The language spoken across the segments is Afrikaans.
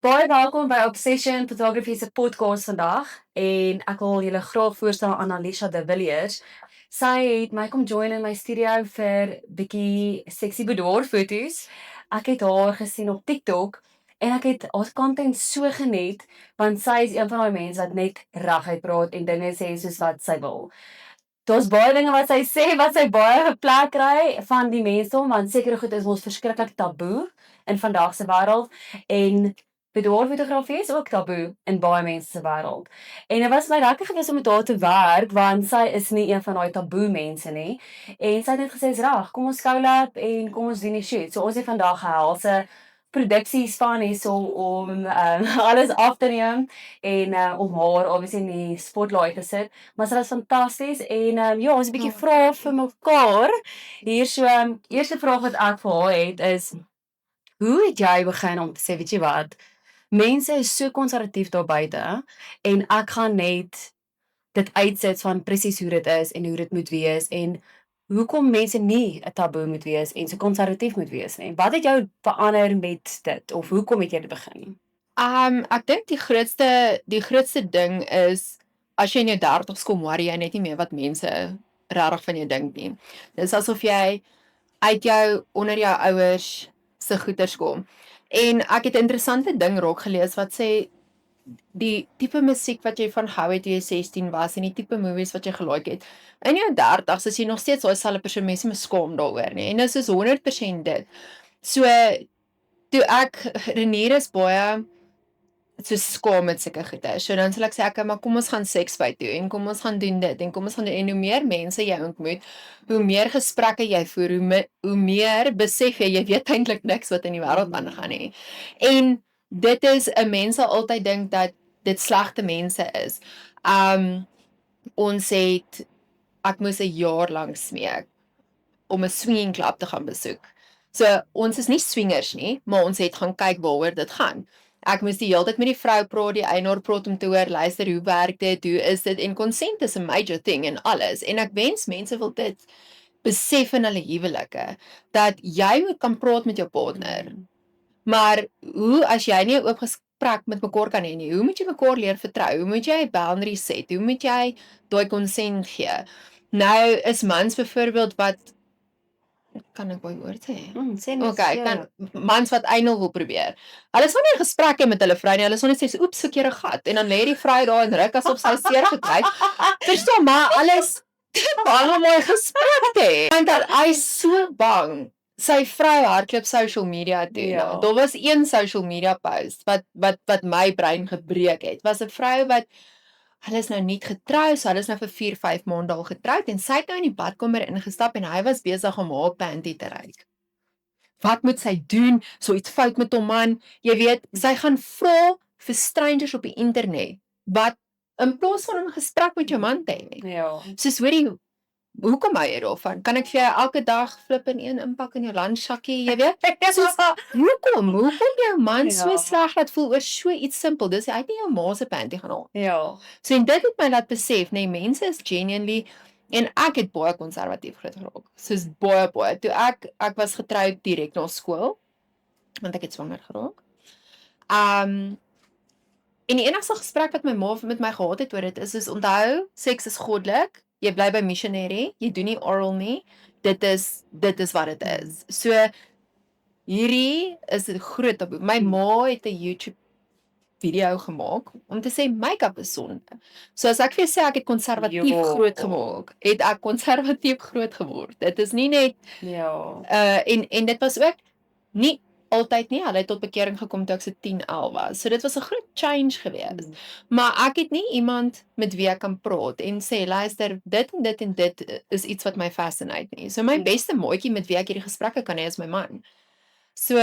Baie welkom by Obsession Photography se podcast vandag en ek wil julle graag voorstel aan Alicia de Villiers. Sy het my kom join in my studio vir bietjie sexy boudoir foto's. Ek het haar gesien op TikTok en ek het haar content so geniet want sy is een van daai mense wat net reguit praat en dinge sê soos wat sy wil. Daar's baie dinge wat sy sê wat sy baie geplek kry van die mense want sekere goed is ons verskriklik taboe in vandag se wêreld en boudoirfotografie is ook taboe in baie mense se wêreld. En dit was my lekker gewees om met haar te werk want sy is nie een van daai taboe mense nie. En sy het net gesê, "Reg, kom ons collab en kom ons doen die shoot." So ons het vandag gehelse produksies van hierso om alles af te neem en om haar obviously in die spotlight te sit. Maar sy was fantasties en ja, ons 'n bietjie vrae vir mekaar. Hier so eerste vraag wat ek vir haar het is hoe het jy begin om te sê, weet jy wat? Mense is so konservatief daar buite en ek gaan net dit uitsit van presies hoe dit is en hoe dit moet wees en hoekom mense nie 'n taboe moet wees en so konservatief moet wees nie. Wat het jou verander met dit of hoekom het jy dit begin? Ek dink die grootste ding is as jy in jou 30's kom, worry jy net nie meer wat mense regtig van jou dink nie. Dis asof jy uit onder jou ouers se goeders kom. En ek het 'n interessante ding raak gelees wat sê die tipe musiek wat jy van gehou het toe jy 16 was en die tipe movies wat jy gelike het. In jou 30's is jy nog steeds daai selfde persoon, mense moet skaam daaroor nie. En dit is 100% dit. So toe Renier is baie so skaam met sulke goeie. So dan sal ek sê okay, maar kom ons gaan seksbyt toe en kom ons gaan doen dit en kom ons gaan doen en hoe meer mense jy ontmoet, hoe meer gesprekke jy voer, hoe meer besef jy weet eintlik niks wat in die wêreld aangaan nie. En dit is 'n mens sal altyd dink dat dit slegte mense is. Ons het ek moes 'n jaar lank smeek om 'n swinging club te gaan besoek. So ons is nie swingers nie, maar ons het gaan kyk waaroor dit gaan. Ek moes die hele tyd met die vrou praat, die eienaar praat om te hoor, luister, hoe werk dit, hoe is dit, en consent is 'n major thing en alles, en ek wens mense wil dit besef in hulle huwelike, dat jy moet kan praat met jou partner, maar hoe as jy nie 'n oop gesprek met mekaar kan hê nie, hoe moet jy mekaar leer vertrou, hoe moet jy boundaries set, hoe moet jy daai consent gee? Nou is mans byvoorbeeld wat kan ek baie woord sê? Sê net Okay, kan mans wat anal wil probeer. Hulle sal nie 'n gesprek hê met hulle vrou nie. Hulle sal net sê, "Oeps, verkeerde gat." En dan lê die vrou daar en ruk asof sy seer gekry. Verstaan, maar alles baie mooi gesprek hê. Want hy is so bang. Sy vrou hardloop social media toe. Ja. Daar was een social media post wat my brein gebreek het. Was 'n vrou wat hulle is nou nie getrou, so hulle is nou vir 4-5 maande al getroud en sy het nou in die badkamer ingestap en hy was besig om haar panty te ryk. Wat moet sy doen? So iets fout met hom man. Jy weet, sy gaan vra vir strangers op die internet wat in plaas van 'n gesprek met jou man te hê. Ja. Soos hoorie, hoekom hou jy daarvan? Kan ek vir jou elke dag flip in een inpak in jou lunchsakkie, jy weet? Soos hoekom jou man so Ja. sleg laat voel oor so iets simpel? Dis hy het nie jou ma se panty gaan haal. Ja. So en dit het my laat besef, nee, mense is genuinely en ek het baie konservatief groot geraak. Soos baie. Toe ek was getroud direk na skool want ek het swanger geraak. En die enigste gesprek wat my ma met my gehad het oor dit is onthou, seks is goddelik. Jy bly by missionary, jy doen nie oral nie. Dit is wat dit is. So hierdie is 'n groot taboe. My ma het 'n YouTube video gemaak om te sê make-up is sonde. So as ek vir jou sê ek het konservatief Ja. groot gemaak, het ek konservatief groot geword. Dit is nie net Ja. en dit was ook nie altyd nie. Hulle het tot bekering gekom toe ek so 10, 11 was. So dit was 'n groot change gewees. Maar ek het nie iemand met wie ek kan praat en sê luister, dit en dit en dit is iets wat my fascinate nie. So my beste maatjie met wie ek hierdie gesprekke kan hê is my man. So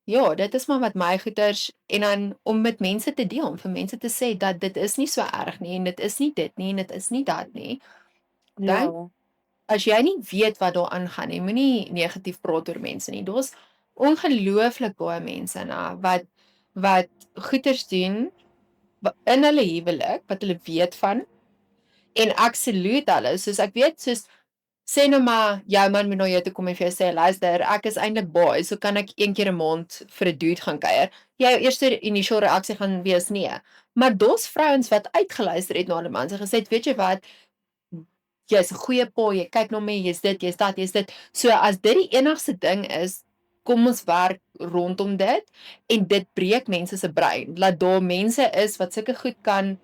ja, dit is maar wat my goeters en dan om met mense te deel, om vir mense te sê dat dit is nie so erg nie en dit is nie dit nie en dit is nie dat nie. Ja. As jy nie weet wat daar aangaan nie, moenie negatief praat oor mense nie. Daar's ongelooflik baie mense wat goeters doen in hulle huwelik wat hulle weet van en ek salute hulle. Soos ek weet, soos sê nou maar jou man moet na jou toe kom en vir jou sê, luister, ek is eintlik baie, so kan ek een keer 'n maand vir 'n dude gaan kuier. Jou eerste initial reaksie gaan wees nee. Maar daar's vrouens wat uitgeluister het na hulle mans en gesê het, weet jy wat, jy's 'n goeie pa, jy kyk na my, jy's dit, jy's dat, jy's dit. So as dit die enigste ding is, kom ons werk rondom dit en dit breek mense se brein. Laat daar mense is wat sulke goed kan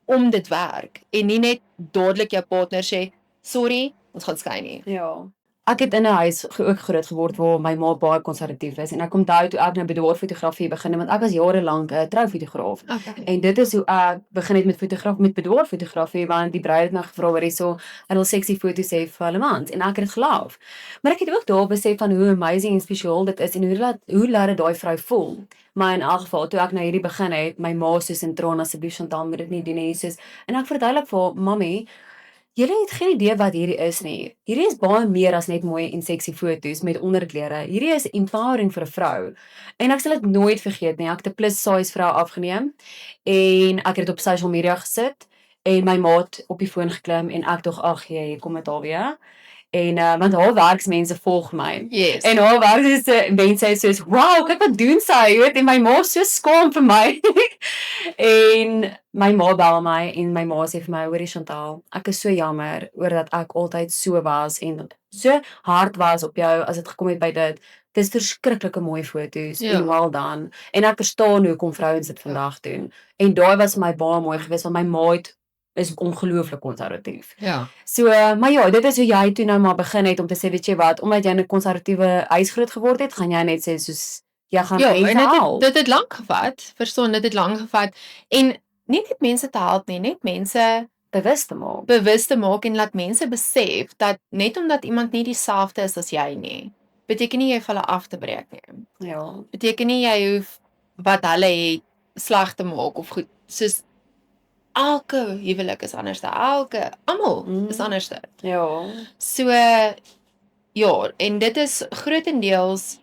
om dit werk en nie net dadelik jou partner sê, sorry, ons gaan skei nie. Ja. Ek het in 'n huis ook groot geword waar my ma baie konservatief is en ek onthou toe ek nou bedoorfotografie begin het want ek was jare lank 'n troufotograaf. Okay. En dit is hoe ek begin het met bedoorfotografie want die bruid het my gevra oor hierso en wil seksie foto's hê vir hulle mans en ek het dit geloof. Maar ek het ook daar besef van hoe amazing en spesiaal dit is en hoe laat dit daai vrou voel. Maar in elk geval toe ek nou hierdie begin het, my ma soos in trane asseblief Chantal moet dit nie doen nie soos en ek verduidelik vir haar, "Mamy, julle het geen idee wat hierdie is nie. Hierdie is baie meer as net mooi en seksie foto's met onderklere. Hierdie is empowering vir 'n vrou." En ek sal dit nooit vergeet nie. Ek het 'n plus size vrou afgeneem en ek het dit op social media gesit en my maat op die foon geklim en ek dog ag jy kom met haar weer. En want haar werksmense volg my. Yes. En haar werksmense is soos, "Wow, kyk wat doen sy," jy weet, en my ma is so skaam vir my. En my ma bel my en my ma sê vir my, "Hoorie Chantal, ek is so jammer oor dat ek altyd so was en so hard was op jou as dit gekom het by dit. Dis verskriklike mooi foto's en well done. En ek verstaan hoekom vrouens dit vandag doen." En daai was vir my baie mooi geweest want my ma is ongelooflik konservatief. Ja. So, maar ja, dit is hoe jy toe nou maar begin het om te sê, weet jy wat, omdat jy in 'n konservatiewe huis groot geword het, gaan jy net sê soos jy gaan Ja, en mense help. dit het lank gevat. Verstaan, dit het lank gevat en nie net mense te help nie, net mense Bewus te maak. bewus te maak en laat mense besef dat net omdat iemand nie dieselfde is as jy nie, beteken nie jy vir hulle af te breek nie. Ja. Beteken nie jy hoef wat hulle het sleg te maak of goed. Soos elke huwelik is anderste. Almal is anderste. Ja. So ja, en dit is grootendeels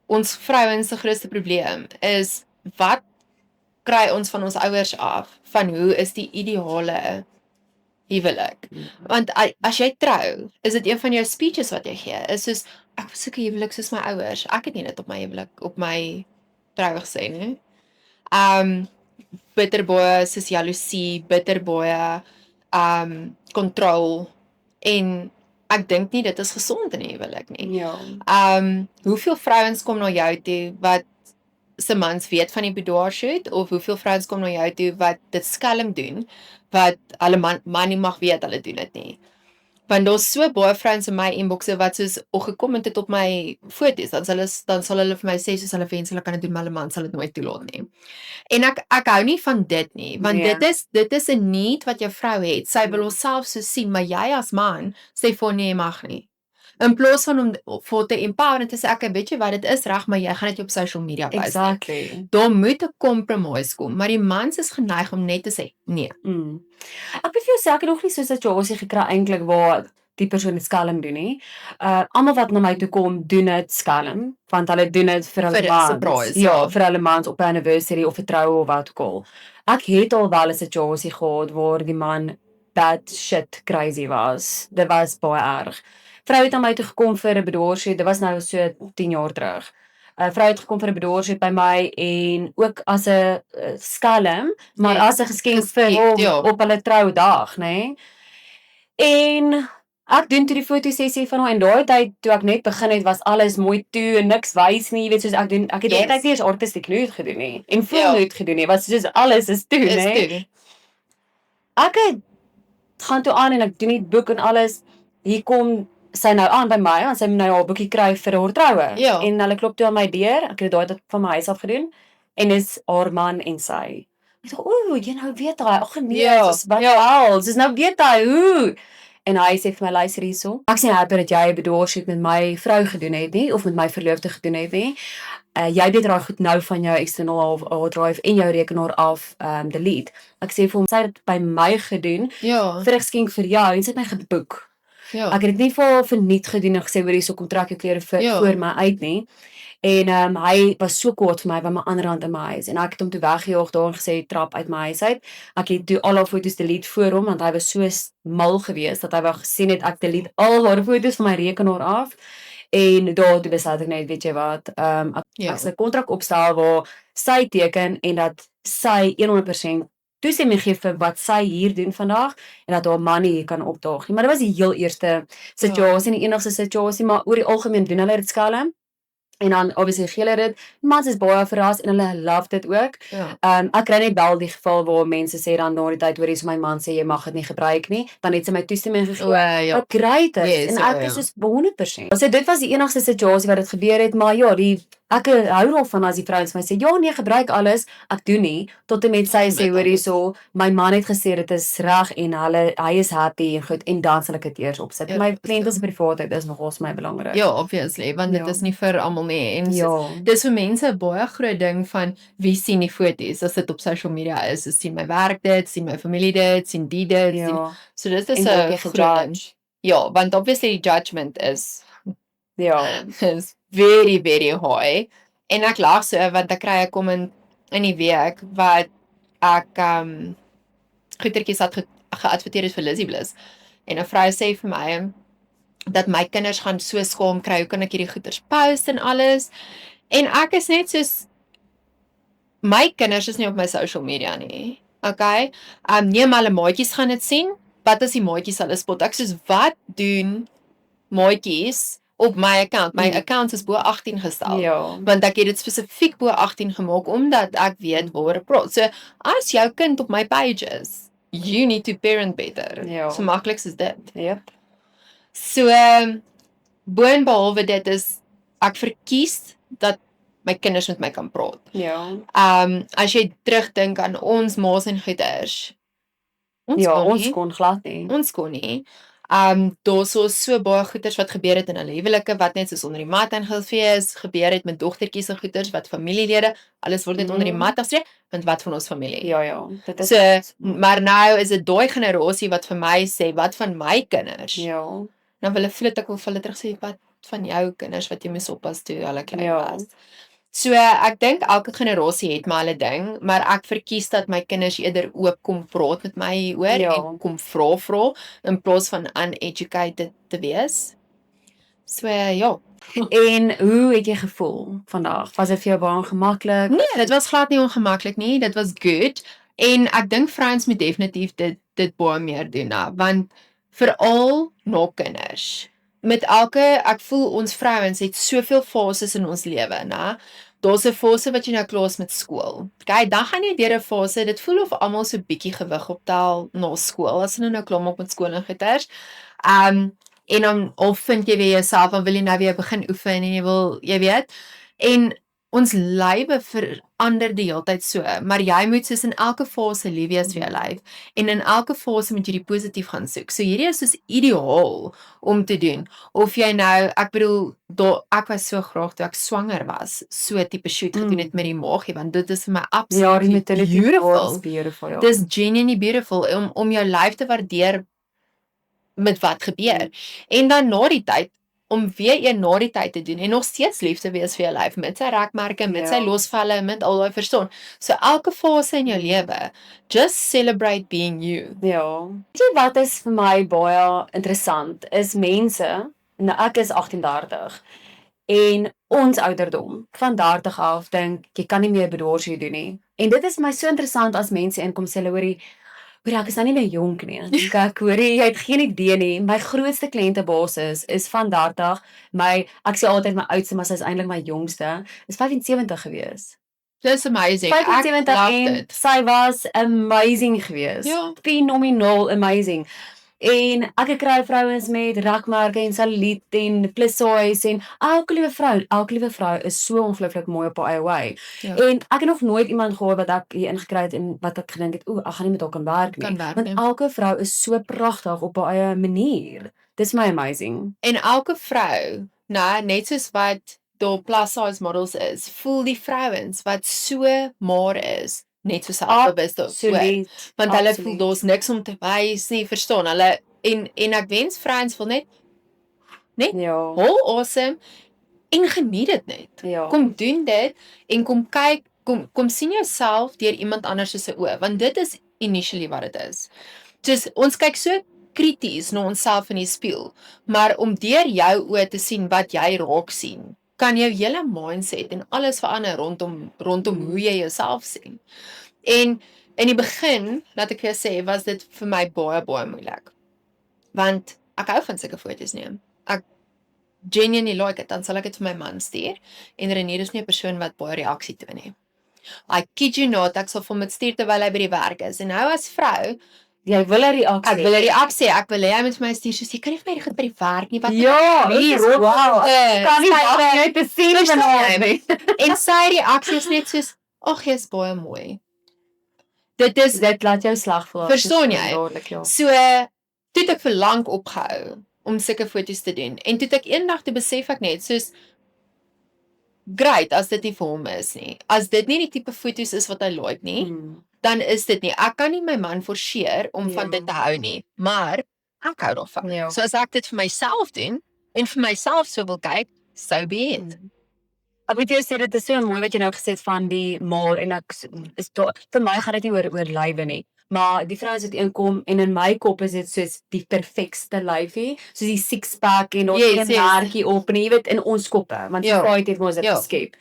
ons vrouens se grootste probleem is wat kry ons van ons ouers af van hoe is die ideale huwelik. Want as jy trou, is dit een van jou speeches wat jy gee. Is soos ek was soek 'n huwelik soos my ouers. Ek het nie dit op my huwelik op my trou gesê nie. Bitter baie soos jaloesie, bitter baie kontrol en ek dink nie dit is gesond in 'n huwelik nie. Ja. Hoeveel vrouens kom na jou toe wat se mans weet van die boudoir shoot of hoeveel vrouens kom na jou toe wat dit skelm doen wat hulle man nie mag weet hulle doen dit nie. Want daar's so baie vrouens in my inboxe wat soos gekom het op my foto's dan sal hulle vir my sê soos hulle wens hulle kan dit doen maar hulle man sal dit nooit toelaat nie. En ek hou nie van dit nie want dit is 'n need wat jou vrou het. Sy wil homself so sien, maar jy as man sê vir nee, jy mag nie. In plaas van om vir te empower en te sê ek weet jy wat dit is reg, maar jy gaan dit op social media post. Exactly. Daar moet 'n compromise kom, maar die mans is geneig om net te sê nee. Ek moet vir jou sê ek het nog nie so 'n situasie gekry eintlik waar die persoon dit skelm doen nie. Almal wat na my toe kom, doen dit skelm, want hulle doen dit vir hulle Vir 'n mans. surprise, Ja, ja. vir hulle mans op 'n anniversary of 'n troue of wat ook al. Ek het al wel 'n situasie gehad waar die man bad shit crazy was. Dit was baie erg. Vrou het aan my toe gekom vir 'n bedoorshoot. Dit was nou so 10 jaar terug. 'n Vrou het gekom vir 'n bedoorshoot by my en ook as 'n skelm, maar Ja, as 'n geskenk vir geskenk, hom ja. op hulle troudag, nê. En ek doen toe die fotosessie van haar en daai tyd toe ek net begin het was alles mooi toe en niks wys nie, jy weet soos ek het daai Yes. tyd nie eens artistiek nude gedoen nie en full Ja. nude gedoen nie, was soos alles is toe, Is nê. toe. Ek het gaan toe aan en ek doen die boek en alles. Hier kom sy nou aan by my, want sy moet nou haar boekie kry vir haar troue. Ja. En hulle klop toe aan my deur. Ek het daai tyd van my huis af gedoen en dis haar man en sy. Ek sê, "Ooh, jy nou weet hy. Ag nee, Ja, dis wat al. Dis nou weet hy hoe." En hy sê vir my, "Luister hierso. Ek sê happy dat jy 'n bedoorshoot met my vrou gedoen het nie of met my verloofde gedoen het nie. Jy het dit raai goed nou van jou external hard drive en jou rekenaar af delete." Ek sê vir hom, "Sy het dit by my gedoen Ja. vir 'n geskenk vir jou en sy het my geboek. Ja. Ek het dit nie vir verniet gedoen en gesê hoor hierso kom trek jou klere Ja. voor my uit nie." En hy was so kwaad vir my by my ander hand in my huis en ek het hom toe weggejaag daar en gesê trap uit my huis uit. Ek het toe al haar foto's delete voor hom want hy was so mal geweest dat hy wou gesien het ek delete al haar foto's van my rekenaar af. En daar toe besluit ek net, weet jy wat, ek sal 'n kontrak opstel waar sy teken en dat sy 100% toestemming gee vir wat sy hier doen vandag en dat haar man nie hier kan opdaag nie. Maar dit was die heel eerste situasie en die enigste situasie, maar oor die algemeen doen hulle dit skelm. En dan obviously gee hulle dit. Mans is baie verras en hulle love dit ook. Ja. Ek kry net wel die geval waar mense sê dan na die tyd hoor hier's my man sê jy mag dit nie gebruik nie, dan het sy my toestemming gegee. Ja. Ek kry dit Yes, en ek is soos 100%. So dit was die enigste situasie wat dit gebeur het, maar ja, ek hou daarvan as die vrouens vir my sê ja nee, gebruik alles. Ek doen nie tot en met sy sê hoor hierso, my man het gesê dit is reg en hy is happy en goed en dan sal ek dit eers opsit. Ja, My kliënte se privaatheid is nogals my belangrik. Ja, obviously, want dit is nie vir almal nie. En Ja. dis vir mense 'n baie groot ding van wie sien die foto's as dit op social media is. Sien my werk dit, sien my familie dit, sien die dit. Ja. So dis is En 'n word jy groot ding. gejudge. Ja, want obviously judgment is Ja. is very very high. En ek lag so want ek kry 'n comment in die week wat ek goetertjies het geadverteer het vir Lizzie Bliss. En 'n vrou sê vir my dat my kinders gaan so skaam kry, hoe kan ek hierdie goeters post en alles? En ek is net soos my kinders is nie op my social media nie. Okay? Nee, maar hulle maatjies gaan dit sien. Wat as die maatjies hulle spot? Ek soos wat doen maatjies op my account? My account is bo 18 gestel. Ja. Want ek het dit spesifiek bo 18 gemaak omdat ek weet waaroor ek praat. So as jou kind op my page is, you need to parent better. Ja. So maklik is dit. Yep. So boonbehalwe dit is ek verkies dat my kinders met my kan praat. Ja. As jy terugdink aan ons ma's en goeters. Ons kon glad nie. Ons kon nie. Daar's so baie goeters wat gebeur het in hulle huwelike wat net soos onder die mat ingevee is, gebeur het met dogtertjies en goeters wat familielede, alles word net onder die mat afstreek, want wat van ons familie? Ja. Dit is So, maar nou is dit daai generasie wat vir my sê wat van my kinders. ja. Dan wil ek vir hulle terug sê wat van jou kinders wat jy moes oppas toe hulle klein Ja. was. So ek dink elke generasie het maar hulle ding, maar ek verkies dat my kinders eerder oop kom praat met my hoor Ja. en kom vra in plaas van uneducated te wees. So ja. En hoe het jy gevoel vandag? Was dit vir jou baie ongemaklik? Nee, dit was glad nie ongemaklik nie, dit was good. En ek dink vrouens moet definitief dit baie meer doen, want veral na kinders. Met ek voel ons vrouens het soveel fases in ons lewe, né? Daar's 'n fase wat jy nou klaar is met skool. Kyk, dan gaan jy deur 'n fase, dit voel of almal so bietjie gewig optel na skool, as hulle nou klaar maak met skool en goeters. En dan of vind jy weer jouself, dan wil jy nou weer begin oefen en jy weet. En ons lywe verander die hele tyd so, maar jy moet soos in elke fase lief wees vir jou lyf en in elke fase moet jy die positief gaan soek. So hierdie is soos ideaal om te doen. Of jy nou, ek bedoel, ek was so graag toe ek swanger was, so tipe shoot gedoen het met die maagie, want dit is vir my Ja, die absoluut maternity beautiful. is beautiful. Ja. Dis genuinely beautiful om jou lyf te waardeer met wat gebeur. En dan na die tyd om weer een na die tyd te doen en nog steeds lief te wees vir jou lyf met sy rekmerke, met sy losvelle, met al daai verstaan. So elke fase in jou lewe, just celebrate being you. Ja. Weet jy wat is vir my baie interessant is mense, nou ek is 38 en ons ouderdom van 30 af dink jy kan nie meer bedoorsie doen nie. En dit is vir my so interessant as mense inkom sê hulle hoorie ek is nou nie meer jonk nie. Ek hoorie jy het geen idee nie. My grootste kliëntebasis is van 30. Ek sê altyd my oudste, maar sy is eintlik my jongste, is 75 gewees. Dis amazing. 75 ek en love dit. sy was amazing gewees. Ja. Phenomenal amazing. En ek kry vrouens met rekmerke en selluliet en plus size en elke liewe vrou is so ongelooflik mooi op haar eie way. Ja. En ek het nog nooit iemand gehoor wat ek hier ingekry het en wat ek gedink het, ek gaan nie met haar kan werk nie. Want elke vrou is so pragtig op haar eie manier. Dis my amazing. En elke vrou, net soos wat daar plus size models is, voel die vrouens wat so maar is, net so selfbewus Absoluut. want hulle voel daar's niks om te wys nie, verstaan hulle en ek wens vrouens wil net Ja. whole awesome en geniet dit net. Ja. Kom doen dit en kom kyk, kom sien jouself deur iemand anders se oë, want dit is initially wat dit is. Dus ons kyk so krities na onsself in die spieël, maar om deur jou oë te sien wat jy raak sien, kan jou hele mindset en alles verander rondom hoe jy jouself sien. En in die begin, laat ek vir jou sê, was dit vir my baie moeilik. Want ek hou van sulke foto's neem. Ek genuinely like dit, dan sal ek dit vir my man stuur en Renier is nie 'n persoon wat baie reaksie toon nie. I kid you not, ek sal vir hom dit stuur terwyl hy by die werk is en nou as vrou, Jy wil 'n reaksie. ek wil 'n reaksie, ek wil hê hy moet vir my stuur soos jy kan nie vir my goed by die werk nie, wat Ja, hier wow. Kan nie wag sy- om jou te sien Verstaan vanaand jy? nie. En sy reaksie is net soos, ag jy's baie mooi. Dit is Dit laat jou slag voel. Verstaan jy? Dadelik, ja. so, toe het ek vir lank opgehou om sulke foto's te doen. En toe het ek eendag toe besef ek net soos great as dit nie vir hom is nie. As dit nie die tipe foto's is wat hy like nie, dan is dit nie. Ek kan nie my man forceer om van dit te hou nie, maar ek hou daarvan. Ja. So as ek dit vir myself doen en vir myself so wil kyk, so be it. Ek moet jou sê dit is so mooi wat jy nou gesê het van die maal en vir my gaan dit nie oor lywe nie. Maar die vrouens wat inkom en in my kop is dit soos die perfekste lyfie, soos die six-pack en ons Yes, een haartjie op en jy weet in ons koppe, want Ja. Freud het ons dit Ja. geskep.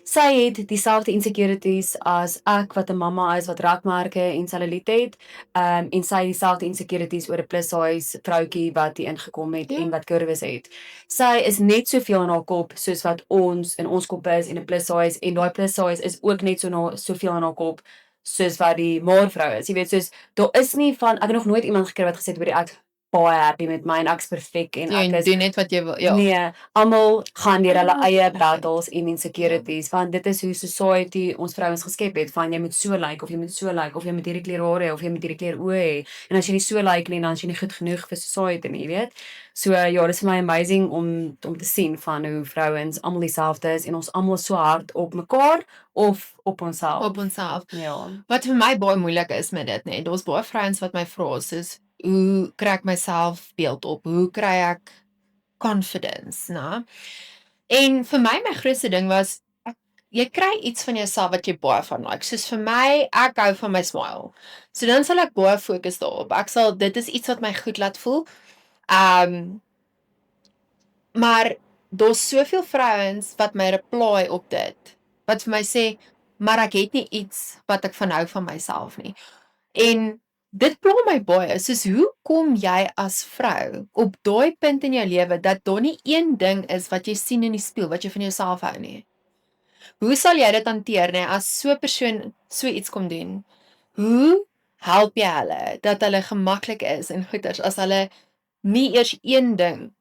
Sy het dieselfde insecurities as ek wat 'n mamma is wat rakmerke en cellulite het. En sy het dieselfde insecurities oor 'n plus size vroutjie wat hier ingekom het Ja. en wat kurwes het. Sy is net soveel in haar kop soos wat ons in ons kop is en 'n plus size en daai plus size is ook net soveel in haar kop soos wat die maarvrou is. Jy weet soos daar is nie van ek het nog nooit iemand gekry wat gesê het hoor ek baie happy met my en ek's perfek en Jy ek is doen net wat jy wil. Ja. Nee, almal gaan deur hulle eie battles en insecurities want dit is hoe society ons vrouens geskep het van jy moet so lyk of jy moet so lyk of jy moet hierdie kleur hare hê of jy moet hierdie kleur oë hê en as jy nie so lyk nie dan is jy nie goed genoeg vir society nie, jy weet. So ja, dit is vir my amazing om te sien van hoe vrouens almal dieselfde is en ons almal so hard op mekaar of op onsself. Op onsself. Ja. Wat vir my baie moeilik is met dit, nee, daar's baie vrouens wat my vra soos hoe kry ek my selfbeeld op? Hoe kry ek confidence, né? En vir my grootste ding was jy kry iets van jouself wat jy baie van like. Soos vir my, ek hou van my smile. So dan sal ek baie fokus daarop. Dit is iets wat my goed laat voel. Maar daar's soveel vrouens wat my reply op dit. Wat vir my sê, maar ek het nie iets wat ek van hou van myself nie. En dit pla my baie, soos hoe kom jy as vrou op daai punt in jou lewe dat daar nie een ding is wat jy sien in die spieël wat jy van jouself hou nie? Hoe sal jy dit hanteer nie as so 'n persoon so iets kom doen? Hoe help jy hulle dat hulle gemaklik is en goeders as hulle nie eers een ding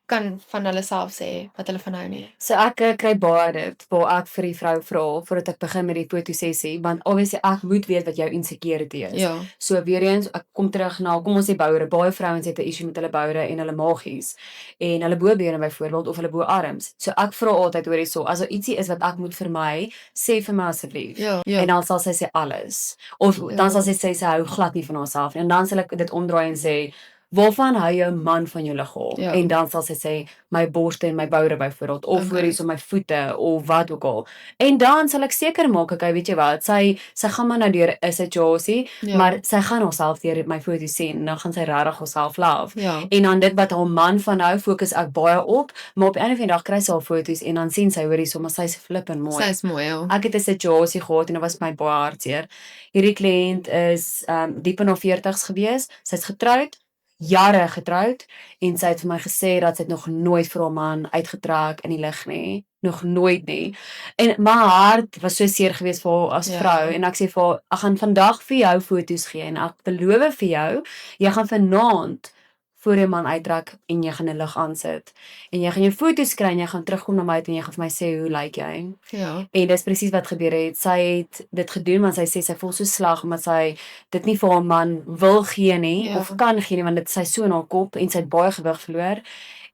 kan van hulle self sê wat hulle van hou nie? So ek kry baie dit waar ek vir die vrou vra voordat ek begin met die fotosessie want obviously ek moet weet wat jou insecurity is. Ja. So weer eens ek kom terug na kom ons sê boure. Baie vrouens het 'n issue met hulle boure en hulle maagies en hulle bobene byvoorbeeld of hulle boarms. So ek vra altyd hoor hierso as daar ietsie is wat ek moet vermy, sê vir my asseblief. Ja. En dan sal sy sê alles. Of dan sal sy sê sy hou glad nie van haarself nie. En dan sal ek dit omdraai en sê waarvan hou jou man van jou liggaam? Ja. En dan sal sy sê my borste en my boure byvoorbeeld of hoor hierso my voete of wat ook al. En dan sal ek seker maak okay, weet jy wat, sy gaan maar nou deur 'n situasie, Ja. maar sy gaan haarself deur my foto's sien en dan gaan sy regtig haarself love. Ja. En dan dit wat haar man van hou, fokus ek baie op, maar op 'n of ander dag kry sy haar foto's en dan sien sy hoor hierso maar sy's flippend mooi. Sy is mooi, ja. Ek het 'n situasie gehad en dit was my baie hartseer. Hierdie kliënt is diep in haar 40's gewees. Sy's getroud, jare getroud en sy het vir my gesê dat sy het nog nooit vir haar man uitgetrek in die lig nie. Nog nooit nie. En my hart was so seer geweest vir haar as Ja. vrou en ek sê vir haar, ek gaan vandag vir jou foto's gee en ek beloof vir jou, jy gaan vanaand voor jou man uittrek en jy gaan 'n lig aansit. En jy gaan jou foto's kry en jy gaan terugkom na my toe en jy gaan vir my sê hoe lyk jy? Ja. En dis presies wat gebeur het. Sy het dit gedoen want sy sê sy voel so sleg omdat sy dit nie vir haar man wil gee nie Ja. of kan gee nie want dit sy so in haar kop en sy het baie gewig verloor.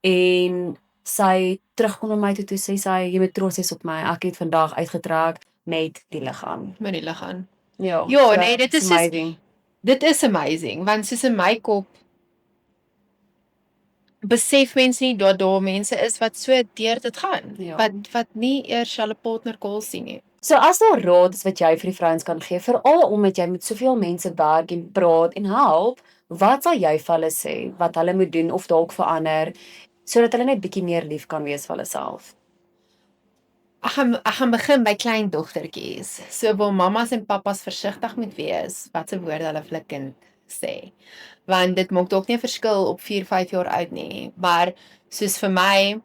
En sy terugkom na my toe sê sy jy moet trots wees op my. Ek het vandag uitgetrek met die liggaam. Met die lig aan. Ja. Ja, so, nee, dit is it's soos- Dit is amazing want soos in my kop besef mense nie dat daar mense is wat so deur dit gaan, Ja. wat nie eers hulle partner kol sien nie. So as daar raad is wat jy vir die vrouens kan gee, veral omdat jy met soveel mense werk en praat en help, wat sal jy vir hulle sê wat hulle moet doen of dalk verander sodat hulle net bietjie meer lief kan wees vir hulle self? Ek gaan begin by klein dogtertjies. So waar mammas en pappas versigtig moet wees wat se woorde hulle vir hulle kind sê. Want dit maak dalk nie 'n verskil op 4, 5 jaar oud nie, maar soos vir my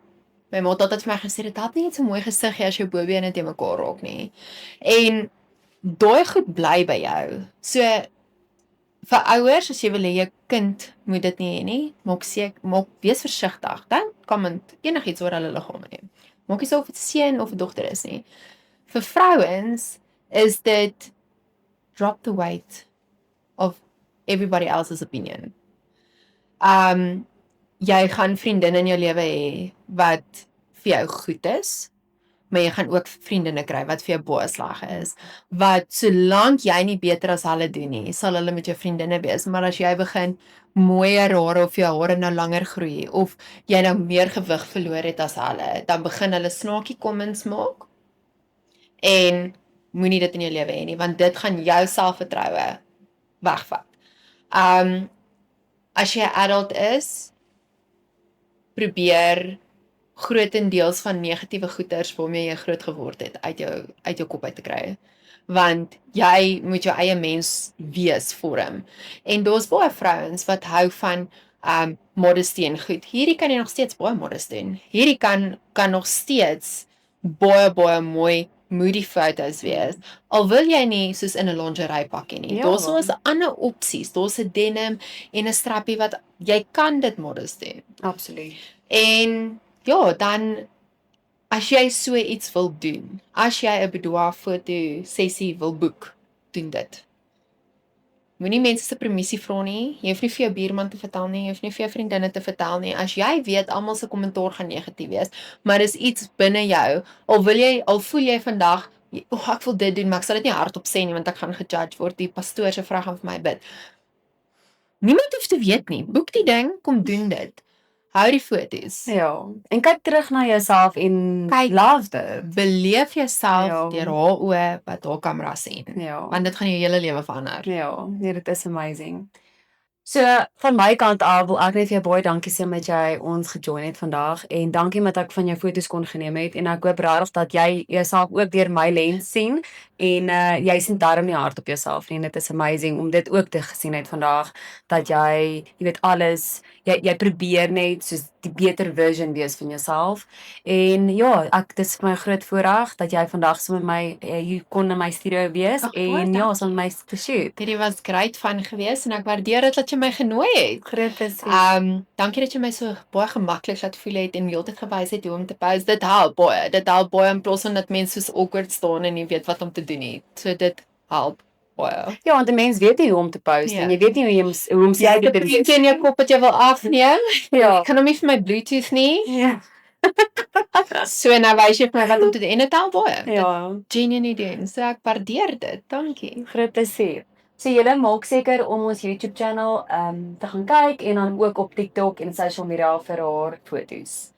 ma het altyd vir my gesê dit help nie net so mooi gesiggie as jou bobene te mekaar raak nie. En daai goed bly by jou. So vir ouers as jy wil hê jou kind moet dit nie hê nie, wees versigtig. Dan kan enigiets oor hulle liggame neem. Maak nie saak of dit 'n seun of 'n dogter is nie. Vir vrouens is dit drop the weight of everybody else's opinion. Jy gaan vriendinne in jou lewe hê wat vir jou goed is, maar jy gaan ook vriendinne kry wat vir jou baie sleg is. Wat solank jy nie beter as hulle doen nie, sal hulle met jou vriendinne wees. Maar as jy begin mooier hare of jou hare nou langer groei of jy nou meer gewig verloor het as hulle, dan begin hulle snaakie comments maak. En moenie dit in jou lewe hê nie, want dit gaan jou selfvertroue wegvat. As jy 'n adult is, probeer grootendeels van negatiewe goeters waarmee jy groot geword het uit jou kop uit te kry. Want jy moet jou eie mens wees vorm. En daar's baie vrouens wat hou van modesty en goed. Hierdie kan jy nog steeds baie modest doen. Hierdie kan nog steeds baie mooi moody foto's wees. Al wil jy nie soos in 'n lingerie pakkie nie. Ja. Daar's ander opsies. Daar's 'n denim en 'n strappie wat jy kan dit modest doen. Absoluut. En ja, dan as jy so iets wil doen, as jy 'n boudoir foto sessie wil boek, doen dit. Moenie mense se permissie vra nie. Jy hoef nie vir jou buurman te vertel nie, jy hoef nie vir jou vriendinne te vertel nie. As jy weet almal se kommentaar gaan negatief wees, maar dis iets binne jou, al voel jy vandag, ek wil dit doen, maar ek sal dit nie hardop sê nie want ek gaan gejudge word. Die pastoor se vrou gaan vir my bid. Niemand hoef te weet nie. Boek die ding, kom doen dit. Hou die foto's. Ja, en kyk terug na jouself en Kyk. love dit. Beleef jouself Ja. deur haar oë wat haar kamera sien. Ja. Want dit gaan jou hele lewe verander. Ja, nee, dit is amazing. So van my kant af wil ek net vir jou baie dankie sê omdat jy ons gejoin het vandag en dankie dat ek van jou foto's kon geneem het en ek hoop regtig dat jy jouself ook deur my lens sien en jy sien darm nie hard op jouself nie en dit is amazing om dit ook te gesien het vandag dat jy weet alles jy probeer net soos die beter version wees van jouself en ja, dit is vir my groot voorreg dat jy vandag so met my hier kon in my studio wees Ag, baie en ja, dankie. so met my geshoot. Hierdie was great fun geweest en ek waardeer dit dat jy my genooi het. Groot plesier. Dankie dat jy my so baie gemaklik laat voel het en heeltyd gewys het hoe om te post. Dit help baie. Dit help baie in plaas van dat mense soos awkward staan en nie weet wat om te doen nie. So dit help baie. Ja, want 'n mens weet nie hoe om te post Ja. en jy weet nie hoe om Jy het 'n puntjie in jou kop wat jy wil afneem. Ja. Ek kan hom nie vir my Bluetooth nie. Ja. So nou wys jy vir my wat om te doen en dit help baie. Ja, Dit genuinely doen. So ek waardeer dit. Dankie. groot plesier. So julle maak seker om ons YouTube channel te gaan kyk en dan ook op TikTok en social media vir haar foto's.